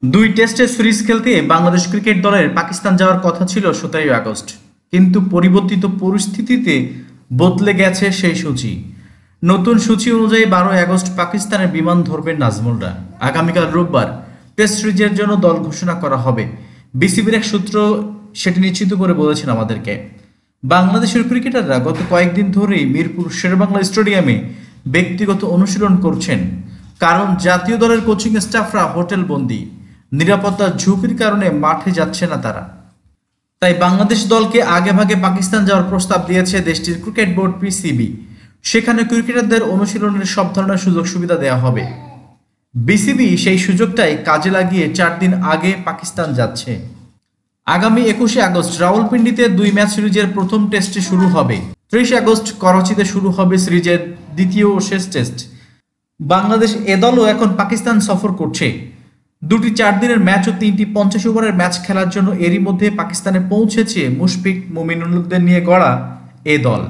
দুই টেস্টের সিরিজ খেলতে বাংলাদেশ ক্রিকেট দলের পাকিস্তান যাওয়ার কথা ছিল 17ই আগস্ট, কিন্তু পরিবর্তিত পরিস্থিতিতে বদলে গেছে সেই সূচি। নতুন সূচি অনুযায়ী 12ই আগস্ট পাকিস্তানের বিমান ধরবেন নাজমুলরা। আগামীকাল রোববার টেস্ট সিরিজের জন্য দল ঘোষণা করা হবে। বিসিবির এক সূত্র সেটি নিশ্চিত করে বলেছেন আমাদেরকে। বাংলাদেশের ক্রিকেটাররা গত কয়েকদিন ধরেই মিরপুর শেরেবাংলা স্টেডিয়ামে ব্যক্তিগত অনুশীলন করছেন, কারণ জাতীয় দলের কোচিং স্টাফরা হোটেল বন্দী। নিরাপত্তার ঝুঁকির কারণে মাঠে যাচ্ছে না তারা। তাই বাংলাদেশ দলকে আগেভাগে পাকিস্তান যাওয়ার প্রস্তাব দিয়েছে দেশটির ক্রিকেট বোর্ড পিসিবি। সেখানে ক্রিকেটারদের অনুশীলনের সব ধরনের সুযোগ সুবিধা দেওয়া হবে। বিসিবি সেই সুযোগটাই কাজে লাগিয়ে 4 দিন আগে পাকিস্তান যাচ্ছে। আগামী 21শে আগস্ট রাওয়ালপিন্ডিতে 2 ম্যাচ সিরিজের প্রথম টেস্টটি শুরু হবে। 30 আগস্ট করাচিতে শুরু হবে সিরিজের দ্বিতীয় ও শেষ টেস্ট। বাংলাদেশ এ দলও এখন পাকিস্তান সফর করছে। দুটি 4 দিনের ম্যাচ ও 3টি 50 ওভারের ম্যাচ খেলার জন্য এরই মধ্যে পাকিস্তানে পৌঁছেছে মুশফিক মুমিনুলদের নিয়ে গড়া এ দল।